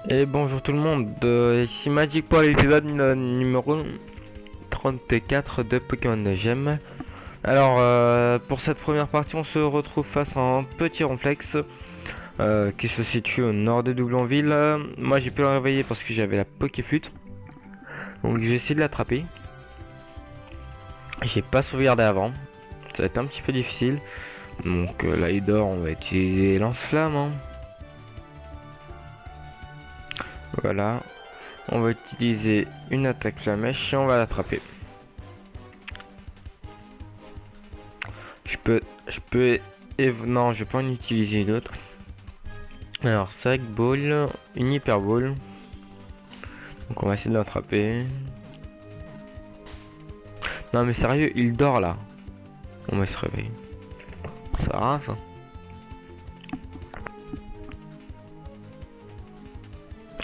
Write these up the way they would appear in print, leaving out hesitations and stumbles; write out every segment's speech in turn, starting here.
Et bonjour tout le monde, ici Magic pour l'épisode numéro 34 de Pokémon Gem. Alors pour cette première partie on se retrouve face à un petit ronflex qui se situe au nord de Doublonville. Moi j'ai pu le réveiller parce que j'avais la Pokéflute. Donc j'ai essayé de l'attraper. J'ai pas sauvegardé avant, ça va être un petit peu difficile. Donc là il dort, on va utiliser lance-flamme, hein. Voilà. On va utiliser une attaque flamèche et on va l'attraper. Non, je vais pas en utiliser d'autres. Alors, sac, ball, une hyper ball. Donc on va essayer de l'attraper. Non mais sérieux, il dort là. On va se réveiller. Ça rase, hein.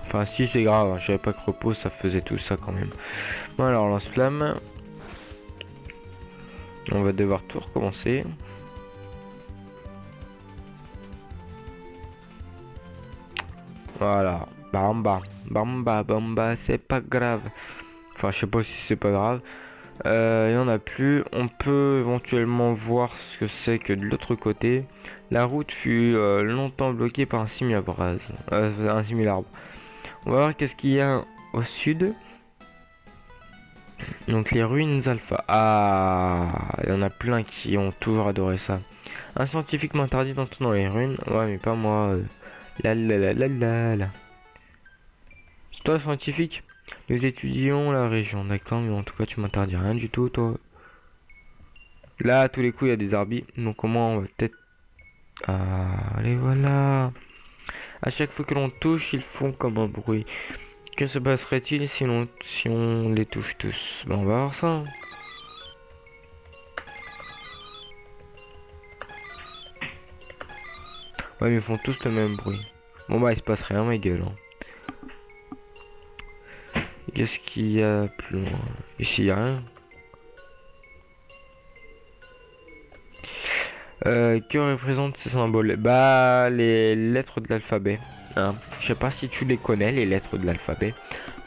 Enfin si c'est grave, hein. Je savais pas que repos ça faisait tout ça quand même. Bon alors lance-flamme. On va devoir tout recommencer. Voilà. Bamba. Bamba, bamba, c'est pas grave. Enfin je sais pas si c'est pas grave. Il y en a plus. On peut éventuellement voir ce que c'est que de l'autre côté. La route fut longtemps bloquée par un simiabrase. Un similarbre. On va voir qu'est-ce qu'il y a au sud. Donc les ruines alpha. Ah, il y en a plein qui ont toujours adoré ça. Un scientifique m'interdit d'entrer dans les ruines. Ouais, mais pas moi. La la la la la la. C'est toi scientifique? Nous étudions la région, d'accord, mais en tout cas tu m'interdis rien du tout, toi. Là, à tous les coups, il y a des arbis. Donc comment on va peut-être... Ah, allez, voilà. À chaque fois que l'on touche, ils font comme un bruit. Que se passerait-il si on les touche tous? Ben, on va voir ça, hein. Ouais, mais ils font tous le même bruit. Bon bah, il se passe rien, ma gueule, hein. Qu'est-ce qu'il y a plus loin? Ici, il y a rien. Que représentent ces symboles? Bah, les lettres de l'alphabet, hein. Je sais pas si tu les connais, les lettres de l'alphabet,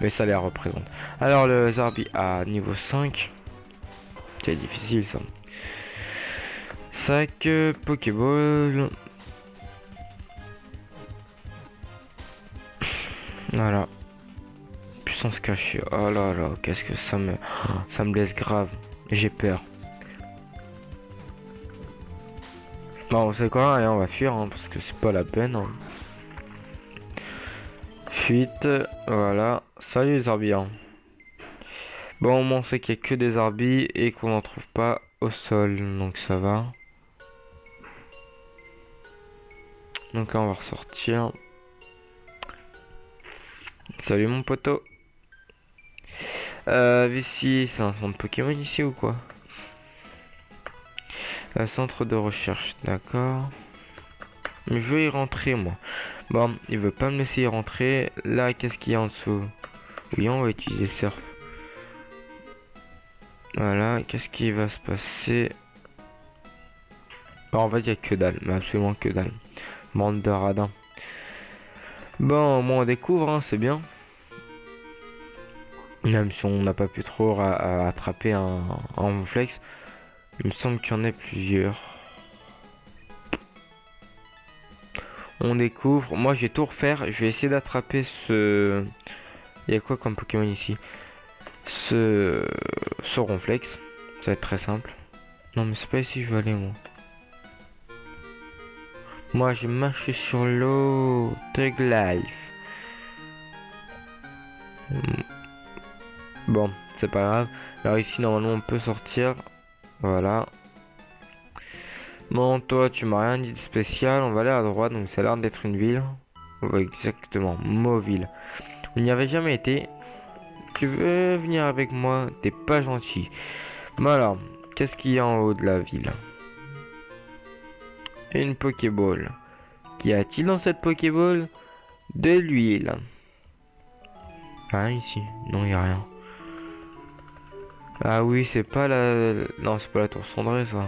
mais ça les représente. Alors, le Zarbi à niveau 5. C'est difficile, ça. Sac, Pokéball. Voilà. Puissance cachée. Oh là là, qu'est-ce que ça me laisse grave. J'ai peur. Bon, vous savez quoi? Allez, on va fuir, hein, parce que c'est pas la peine, hein. Fuite, voilà. Salut les Zarbians. Bon, au moins on sait qu'il y a que des Zarbis et qu'on n'en trouve pas au sol, donc ça va. Donc là, on va ressortir. Salut mon poteau. Ici, c'est un centre Pokémon ici ou quoi? Un centre de recherche, d'accord. Je vais y rentrer moi. Bon, il veut pas me laisser y rentrer. Là, qu'est-ce qu'il y a en dessous? Oui, on va utiliser surf. Voilà, qu'est-ce qui va se passer? Bon, en fait, il y a que dalle, mais absolument que dalle. Bande de radins. Bon, au moins on découvre, hein, c'est bien. Même si on n'a pas pu trop attraper un flex. Il me semble qu'il y en a plusieurs. On découvre. Moi, je vais tout refaire. Je vais essayer d'attraper ce... Il y a quoi comme Pokémon ici? Ce ronflex. Ça va être très simple. Non, mais c'est pas ici que je veux aller, moi. Moi, j'ai marché sur l'eau. Tug Life. Bon, c'est pas grave. Alors ici, normalement, on peut sortir. Voilà. Bon, toi, tu m'as rien dit de spécial. On va aller à droite, donc ça a l'air d'être une ville. On va exactement, Mauville. On n'y avait jamais été. Tu veux venir avec moi? T'es pas gentil. Bon alors, qu'est-ce qu'il y a en haut de la ville? Une Pokéball. Qu'y a-t-il dans cette Pokéball? De l'huile. Rien ici. Non, y a rien. Ah oui, c'est pas la... Non, c'est pas la tour cendrée, ça.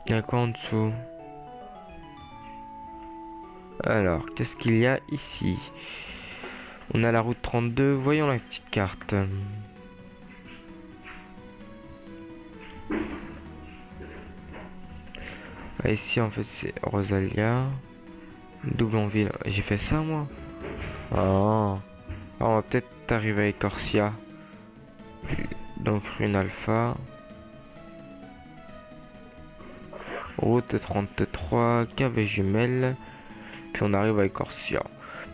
Y'a quoi en dessous? Alors, qu'est-ce qu'il y a ici? On a la route 32, voyons la petite carte. Ah, ici en fait c'est Rosalia. Doublonville. J'ai fait ça moi? Ah. Ah, on va peut-être arriver à Corsia. Donc Rune Alpha. Route 33, cave jumelle. Puis on arrive à Corsia.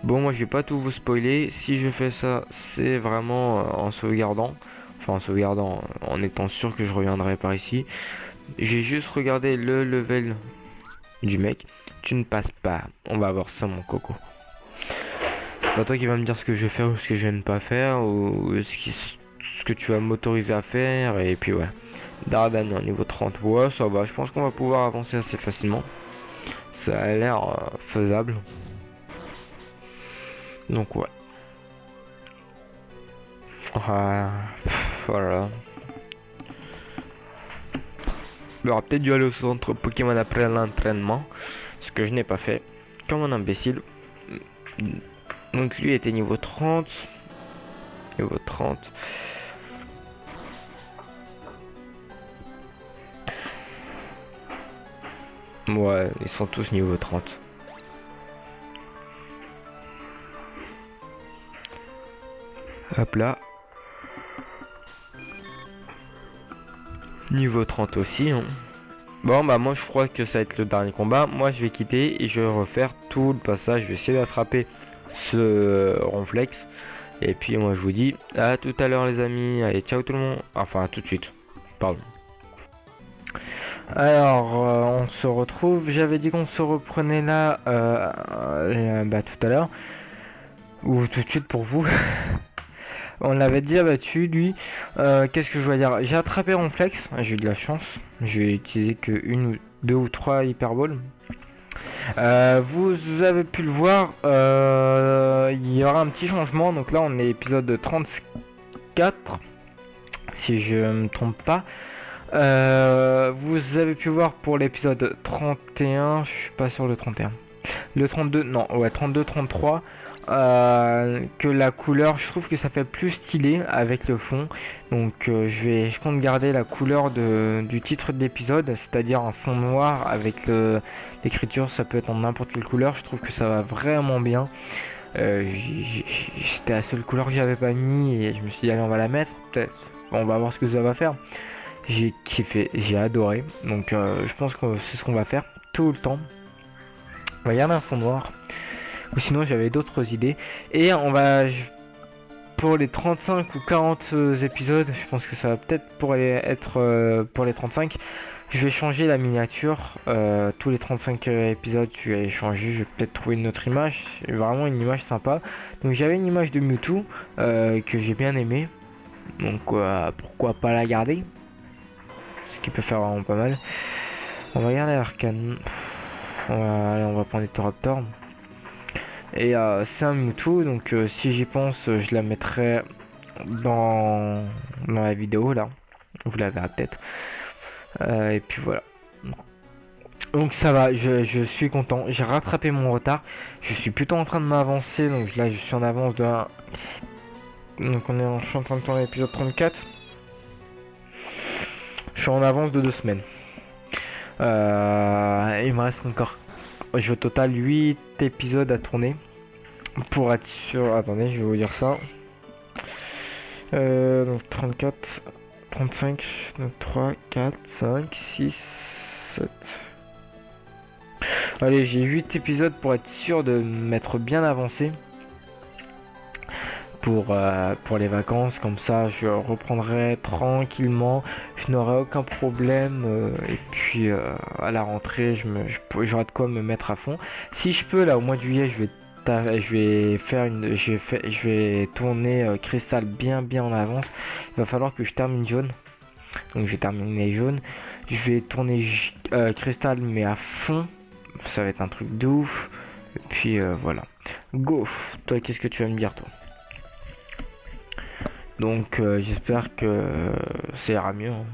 Bon, moi je vais pas tout vous spoiler. Si je fais ça, c'est vraiment en sauvegardant. Enfin en sauvegardant, en étant sûr que je reviendrai par ici. J'ai juste regardé le level du mec. Tu ne passes pas. On va voir ça mon coco. C'est pas toi qui va me dire ce que je vais faire ou ce que je vais ne pas faire. Ou ce que tu vas m'autoriser à faire. Et puis ouais. Dardania niveau 30. Ouais, ça va. Je pense qu'on va pouvoir avancer assez facilement. Ça a l'air faisable. Donc ouais. Voilà. Il aura peut-être dû aller au centre Pokémon après l'entraînement. Ce que je n'ai pas fait. Comme un imbécile. Donc lui était niveau 30. Niveau 30. Ouais, ils sont tous niveau 30. Hop là. Niveau 30 aussi. Hein. Bon bah moi je crois que ça va être le dernier combat. Moi je vais quitter et je vais refaire tout le passage. Je vais essayer d'attraper ce Ronflex. Et puis moi je vous dis à tout à l'heure les amis. Allez ciao tout le monde. Enfin à tout de suite. Pardon. Alors on se retrouve. J'avais dit qu'on se reprenait là bah, tout à l'heure. Ou tout de suite pour vous. On l'avait déjà battu lui. Qu'est-ce que je dois dire? J'ai attrapé Ronflex, j'ai eu de la chance. J'ai utilisé que une ou deux ou trois hyperballs. Vous avez pu le voir, il y aura un petit changement. Donc là on est épisode 34, si je me trompe pas. Vous avez pu voir pour l'épisode 31, je suis pas sûr le 31. Le 32, non, ouais, 32, 33. Que la couleur, je trouve que ça fait plus stylé avec le fond. Donc je compte garder la couleur du titre de l'épisode, c'est-à-dire un fond noir avec l'écriture. Ça peut être en n'importe quelle couleur. Je trouve que ça va vraiment bien. C'était la seule couleur que j'avais pas mis et je me suis dit allez on va la mettre. Peut-être. On va voir ce que ça va faire. J'ai kiffé, j'ai adoré. Donc je pense que c'est ce qu'on va faire tout le temps. On va garder un fond noir. Ou sinon j'avais d'autres idées. Et on va pour les 35 ou 40 épisodes, je pense que ça va peut-être être pour les 35. Je vais changer la miniature. Tous les 35 épisodes, je vais changer. Je vais peut-être trouver une autre image. Vraiment une image sympa. Donc j'avais une image de Mewtwo que j'ai bien aimé. Donc pourquoi pas la garder. Ce qui peut faire vraiment pas mal. On va garder Arcane. On va prendre les Toraptor. Et c'est un Mewtwo, donc si j'y pense, je la mettrai dans la vidéo là. Vous la verrez peut-être. Et puis voilà. Donc ça va, je suis content. J'ai rattrapé mon retard. Je suis plutôt en train de m'avancer. Donc là, je suis en avance de 1. Donc je suis en train de tourner l'épisode 34. Je suis en avance de 2 semaines. Il me reste encore. J'ai au total 8 épisodes à tourner. Pour être sûr. Attendez, je vais vous dire ça. Donc 34, 35, donc 3, 4, 5, 6, 7. Allez, j'ai 8 épisodes pour être sûr de m'être bien avancé. Pour les vacances, comme ça je reprendrai tranquillement, je n'aurai aucun problème et puis à la rentrée j'aurai de quoi me mettre à fond. Si je peux là au mois de juillet je vais tourner Cristal bien en avance. Il va falloir que je termine jaune, donc je vais terminer jaune. Je vais tourner Cristal mais à fond, ça va être un truc de ouf. Et puis voilà, go. Toi qu'est-ce que tu vas me dire toi? Donc j'espère que ça ira mieux. Hein.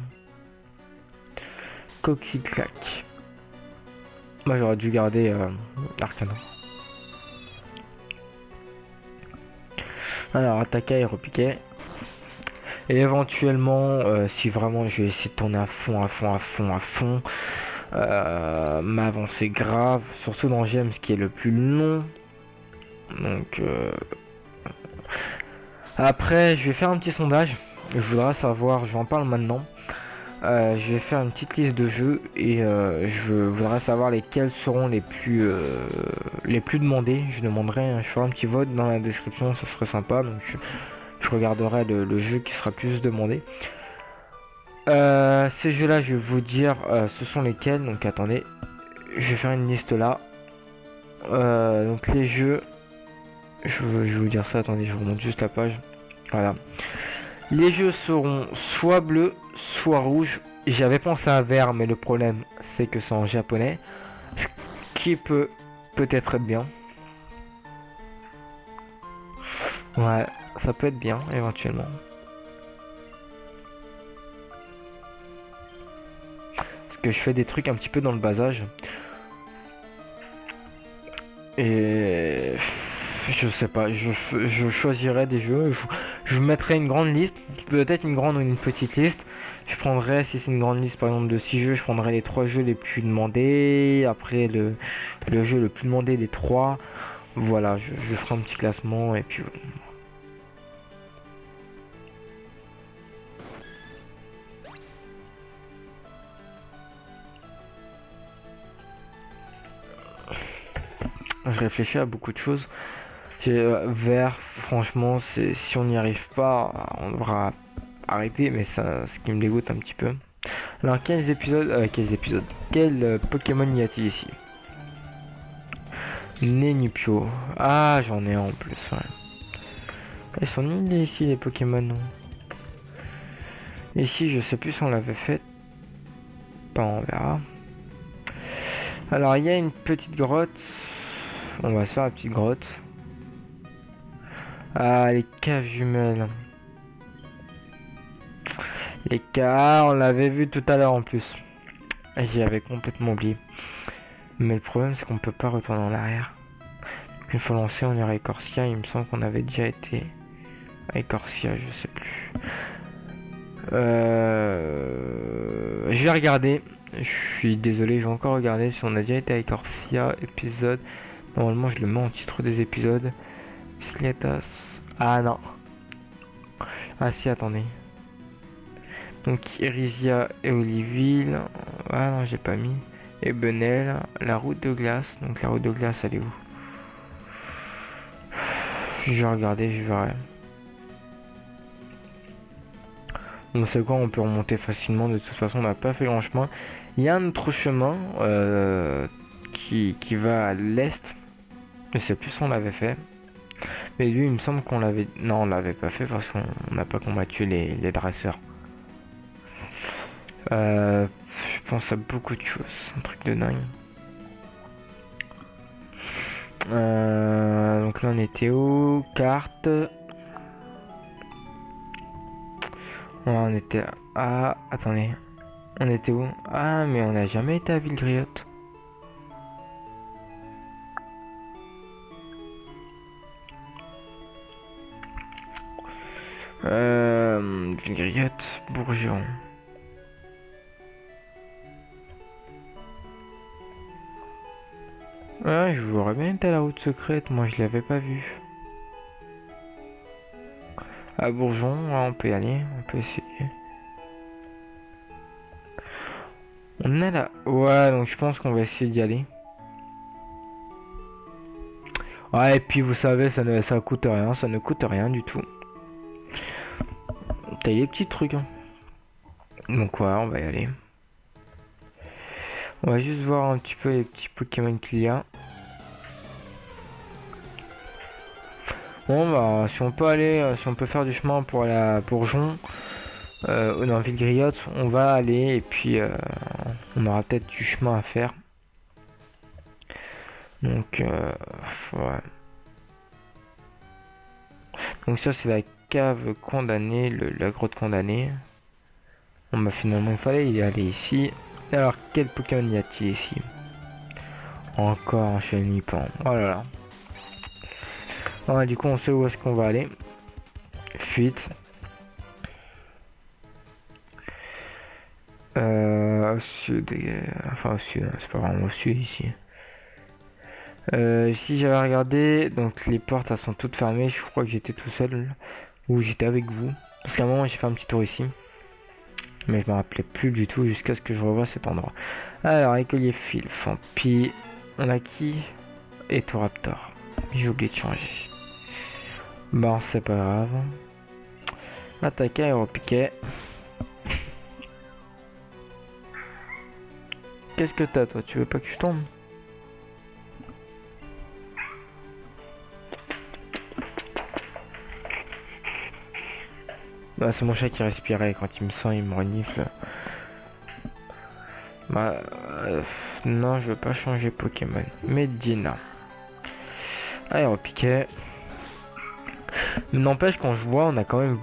Coxyclac. Moi j'aurais dû garder l'Arcana. Alors, attaquer et repiquer. Et éventuellement, si vraiment je vais essayer de tourner à fond, m'avancer grave, surtout dans Gems qui est le plus long. Donc, après, je vais faire un petit sondage. Je voudrais savoir, j'en parle maintenant. Je vais faire une petite liste de jeux et je voudrais savoir lesquels seront les plus demandés. Je demanderai, je ferai un petit vote dans la description, ça serait sympa. Donc je regarderai le jeu qui sera plus demandé. Ces jeux-là, je vais vous dire, ce sont lesquels. Donc attendez, je vais faire une liste là. Donc les jeux, je vais vous dire ça. Attendez, je remonte juste la page. Voilà. Les jeux seront soit bleus, soit rouges. J'avais pensé à vert, mais le problème c'est que c'est en japonais, ce qui peut peut-être être bien. Ouais, ça peut être bien éventuellement. Parce que je fais des trucs un petit peu dans le bas âge. Et je sais pas, je choisirais des jeux, je mettrais une grande liste, peut-être une grande ou une petite liste. Je prendrais, si c'est une grande liste par exemple de 6 jeux, je prendrais les 3 jeux les plus demandés, après le jeu le plus demandé des 3. Voilà, je ferai un petit classement et puis je réfléchis à beaucoup de choses. Vert, franchement, si on n'y arrive pas, on devra arrêter, mais ça, ce qui me dégoûte un petit peu. Alors, quel Pokémon y a-t-il ici? Nenupio. Ah, j'en ai en plus. Ouais. Ils sont nuls ici les Pokémon. Ici, je sais plus si on l'avait fait. Pas, on verra. Alors, il y a une petite grotte. On va se faire la petite grotte. Ah, les caves jumelles. Les caves, on l'avait vu tout à l'heure en plus. J'y avais complètement oublié. Mais le problème, c'est qu'on peut pas retourner en arrière. Une fois lancé, on ira à Ecorcia. Il me semble qu'on avait déjà été à Ecorcia, je sais plus. Je vais regarder. Je suis désolé, je vais encore regarder si on a déjà été à Ecorcia épisode. Normalement, je le mets en titre des épisodes. Bicicletas. Ah non. Ah si, attendez. Donc Irisia et Oliville. Ah non, j'ai pas mis. Et Benel, la route de glace. Donc la route de glace, elle est où? Je vais regarder, je verrai. Donc c'est quoi, on peut remonter facilement. De toute façon, on n'a pas fait grand chemin. Il y a un autre chemin qui va à l'est. Je sais plus si on l'avait fait. Mais lui, il me semble qu'on l'avait... Non, on l'avait pas fait parce qu'on n'a pas combattu les dresseurs. Je pense à beaucoup de choses. Un truc de dingue. Donc là, on était où? Carte. On était... Ah, attendez. On était où? Ah, mais on n'a jamais été à Villegriotte. Villegriotte, Bourgeon. Ouais, je voudrais bien être à la route secrète, moi je l'avais pas vue. À Bourgeon, ouais, on peut y aller, on peut essayer. On est là. Ouais, donc je pense qu'on va essayer d'y aller. Ouais, et puis vous savez, ça coûte rien, ça ne coûte rien du tout. T'as les petits trucs. Hein. Donc ouais, on va y aller. On va juste voir un petit peu les petits Pokémon qu'il y a. Bon bah si on peut aller, si on peut faire du chemin pour aller à Bourgeon, dans Villegriotte, on va aller et puis on aura peut-être du chemin à faire. Donc ouais. Donc ça c'est la cave condamnée, la grotte condamnée. Bon bah finalement il fallait y aller ici. Alors quel Pokémon y a-t-il ici? Encore un Chenipan. Oh là là. Ouais, du coup on sait où est-ce qu'on va aller. Fuite. Au sud, enfin au sud, c'est pas vraiment au sud ici. Ici j'avais regardé, donc les portes elles sont toutes fermées, je crois que j'étais tout seul, ou j'étais avec vous. Parce qu'à un moment j'ai fait un petit tour ici, mais je me rappelais plus du tout jusqu'à ce que je revoie cet endroit. Alors, écolier fil, Fampi, on a qui? Et Raptor. J'ai oublié de changer. Bon, c'est pas grave. Attaque aéropiquet. Qu'est-ce que t'as toi? Tu veux pas que je tombe? Bah c'est mon chat qui respirait, quand il me sent il me renifle. Bah non je veux pas changer Pokémon. Medina. Aéropiquet. N'empêche quand je vois on a quand même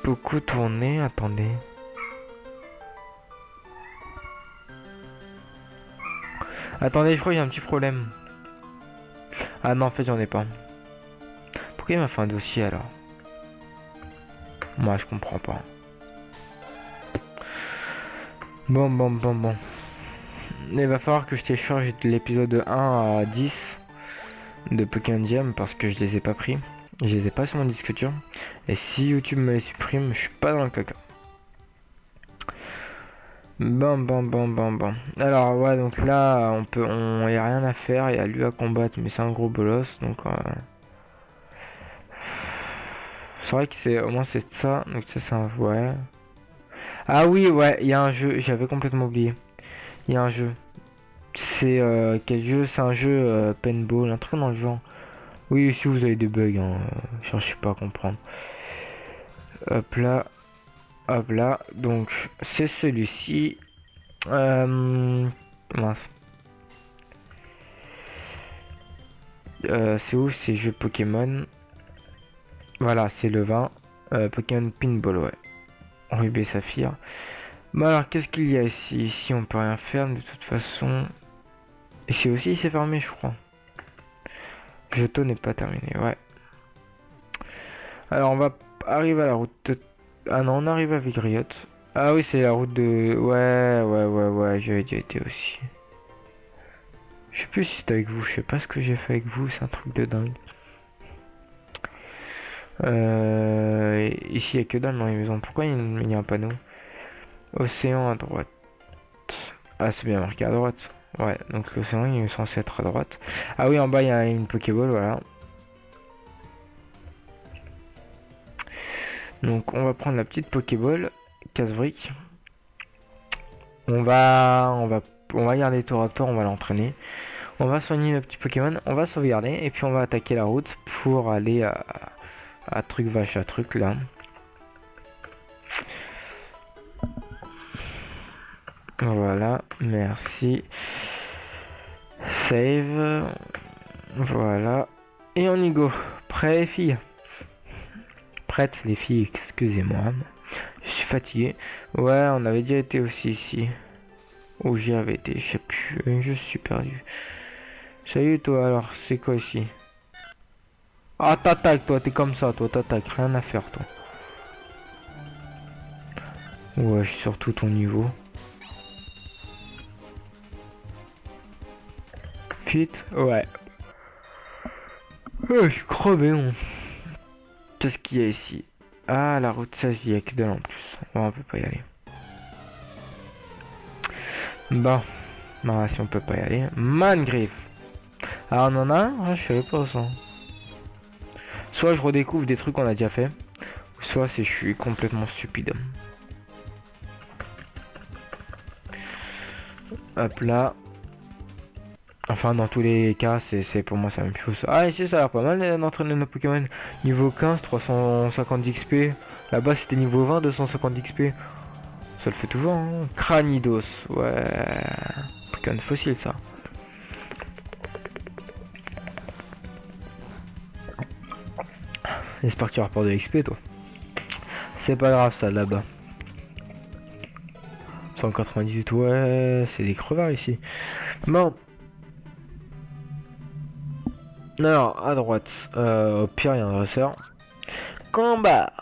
beaucoup tourné. Attendez. Attendez, je crois qu'il y a un petit problème. Ah non, en fait, j'en ai pas. Pourquoi il m'a fait un dossier alors? Moi, je comprends pas. Bon. Il va falloir que je télécharge l'épisode 1 à 10 de Pokémon Jam parce que je les ai pas pris. Je les ai pas sur mon disque dur. Et si YouTube me les supprime, je suis pas dans le caca. Bon. Alors ouais, donc là, on y a rien à faire. Il y a lui à combattre, mais c'est un gros bolos, donc. C'est vrai que c'est au moins c'est ça, donc ça c'est un ouais. Ah oui, ouais, il y a un jeu, j'avais complètement oublié. Il y a un jeu. C'est quel jeu? C'est un jeu paintball, un truc dans le genre. Oui, si vous avez des bugs, hein, cherchez pas à comprendre. Hop là, hop là. Donc c'est celui-ci. Mince. C'est où? C'est jeu Pokémon. Voilà, c'est le 20. Pokémon Pinball, ouais. Rubé Saphir. Bon alors, qu'est-ce qu'il y a ici? Ici, on peut rien faire de toute façon. Ici aussi, c'est fermé, je crois. Jeton n'est pas terminé, ouais. Alors, on va arriver à la route de... Ah non, on arrive à Vigriotte. Ah oui, c'est la route de... Ouais, j'avais déjà été aussi. Je sais plus si c'était avec vous, je sais pas ce que j'ai fait avec vous, c'est un truc de dingue. Ici, il n'y a que dalle dans les maisons. Pourquoi il y a un panneau? Océan à droite. Ah, c'est bien marqué à droite. Ouais, donc l'océan il est censé être à droite. Ah oui, en bas il y a une Pokéball, voilà. Donc on va prendre la petite Pokéball, casse-brique. On va garder Toraptor, on va l'entraîner. On va soigner le petit Pokémon, on va sauvegarder et puis on va attaquer la route pour aller à truc vache à truc là. Voilà, merci. Save. Voilà. Et on y go. Prêt les filles? Prêtes les filles, excusez-moi. Je suis fatigué. Ouais, on avait déjà été aussi ici. Où j'y avais été, je sais plus. Je suis perdu. Salut toi, alors c'est quoi ici? Ah t'attaques toi, t'es comme ça, toi t'attaques, rien à faire toi. Ouais, je suis surtout ton niveau. Fuite? Ouais. Je suis crevé, on. Qu'est-ce qu'il y a ici? Ah, la route 16, il y a que dalle en plus. Bon, on peut pas y aller. Bon. Bah, si on peut pas y aller. Mangriff. Ah, on en a un? Ah, je savais pas ça. Soit je redécouvre des trucs qu'on a déjà fait. Soit c'est je suis complètement stupide. Hop là. Enfin, dans tous les cas, c'est pour moi c'est la même chose. Ah, ici ça a l'air pas mal d'entraîner nos Pokémon. Niveau 15, 350 d'XP. Là-bas c'était niveau 20, 250 d'XP. Ça le fait toujours, hein. Cranidos, ouais. Pokémon fossile ça. J'espère que tu rapportes de l'XP toi. C'est pas grave ça là-bas. 198, ouais, c'est des crevards ici. Bon. Alors, à droite, au pire, il y a un dresseur. Combat.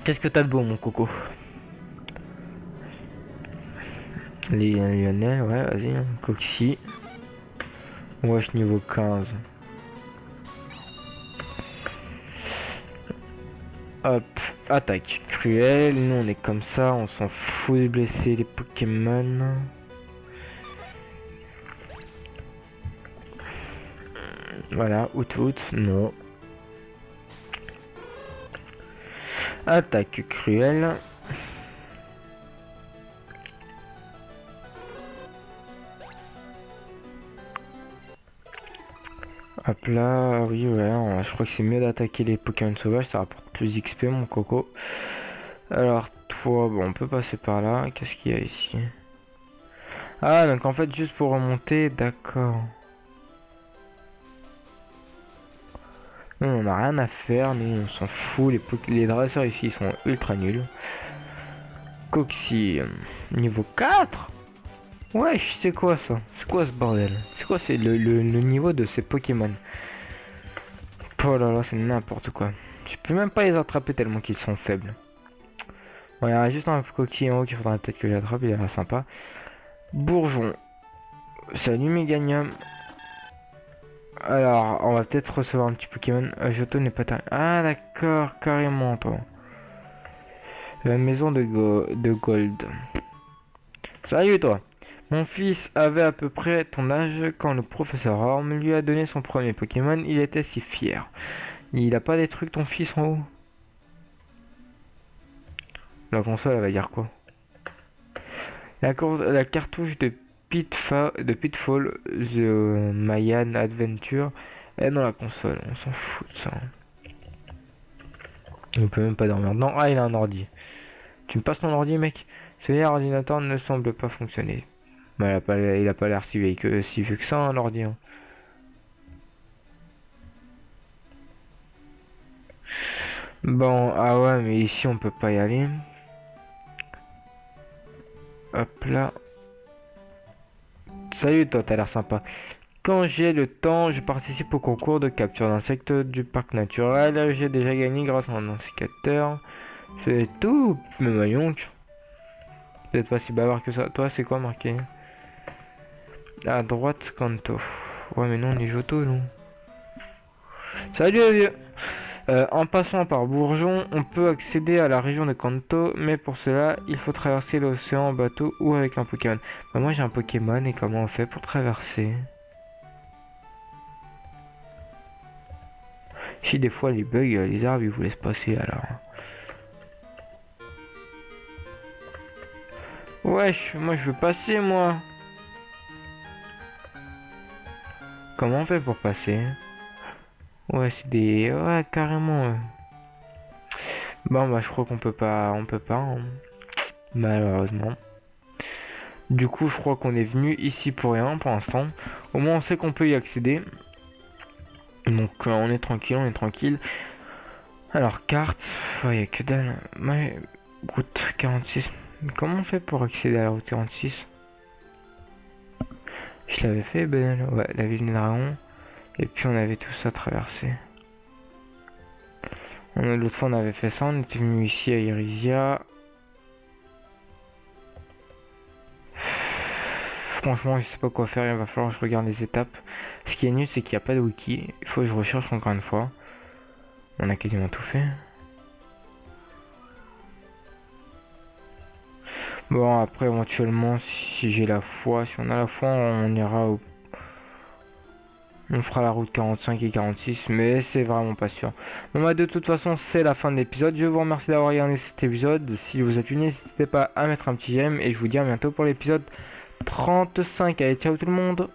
Qu'est-ce que t'as de beau, mon coco? Les Lionel, ouais, vas-y, hein. Coxy. Wesh, niveau 15. Hop, attaque cruelle. Nous, on est comme ça, on s'en fout de blesser les Pokémon. Voilà, out, non. Attaque cruelle. Hop là, oui, ouais, je crois que c'est mieux d'attaquer les Pokémon sauvages, ça rapporte plus XP, mon coco. Alors, toi, bon, on peut passer par là. Qu'est-ce qu'il y a ici? Ah, donc en fait, juste pour remonter, d'accord. Non, on n'a rien à faire, nous, on s'en fout. Les dresseurs ici, ils sont ultra nuls. Coxy, niveau 4? Wesh, c'est quoi ça? C'est quoi ce bordel? C'est quoi c'est le niveau de ces Pokémon? Oh là là, c'est n'importe quoi. Je peux même pas les attraper tellement qu'ils sont faibles. Bon, il y a juste un coquille en haut qu'il faudrait peut-être que j'attrape, il a l'air sympa. Bourgeon. Salut Méganium. Alors, on va peut-être recevoir un petit Pokémon. Johto n'est pas terrible. Ah d'accord, carrément toi. La maison de Gold. Salut toi. Mon fils avait à peu près ton âge quand le professeur Orm lui a donné son premier Pokémon. Il était si fier. Il a pas des trucs ton fils en haut? La console, elle va dire quoi? La cartouche de Pitfall, The Mayan Adventure est dans la console. On s'en fout de ça. On peut même pas dormir. Non, ah, il a un ordi. Tu me passes ton ordi, mec? Ce ordinateur ne semble pas fonctionner. Bah, il a pas l'air si vieux que ça, un ordi. Hein. Bon, ah ouais, mais ici on peut pas y aller. Hop là. Salut toi, t'as l'air sympa. Quand j'ai le temps, je participe au concours de capture d'insectes du parc naturel. J'ai déjà gagné grâce à un indicateur. C'est tout, mais voyons. Peut-être pas si bavard que ça. Toi, c'est quoi marqué? À droite, Kanto. Ouais, mais non, on est Johto, non. Salut, vieux. En passant par Bourgeon, on peut accéder à la région de Kanto, mais pour cela, il faut traverser l'océan en bateau ou avec un Pokémon. Bah, moi, j'ai un Pokémon, et comment on fait pour traverser? Si des fois, les bugs, les arbres, ils vous laissent passer, alors. Wesh, moi, je veux passer, moi. Comment on fait pour passer? Ouais, c'est des... Ouais, carrément. Bon, bah, je crois qu'on peut pas... On peut pas, hein. Malheureusement. Du coup, je crois qu'on est venu ici pour rien, pour l'instant. Au moins, on sait qu'on peut y accéder. Donc, on est tranquille, on est tranquille. Alors, carte... Il y a que dalle. Ouais, route 46. Comment on fait pour accéder à la route 46? Je l'avais fait, ben... Ouais, la ville de Dragon. Et puis on avait tout ça traversé. L'autre fois on avait fait ça, on était venu ici à Irisia. Franchement je sais pas quoi faire, il va falloir que je regarde les étapes. Ce qui est nul c'est qu'il n'y a pas de wiki, il faut que je recherche encore une fois. On a quasiment tout fait. Bon après éventuellement si j'ai la foi, si on a la foi on ira au... On fera la route 45 et 46, mais c'est vraiment pas sûr. Bon bah de toute façon c'est la fin de l'épisode. Je vous remercie d'avoir regardé cet épisode. Si vous êtes venu, n'hésitez pas à mettre un petit j'aime. Et je vous dis à bientôt pour l'épisode 35. Allez, ciao tout le monde.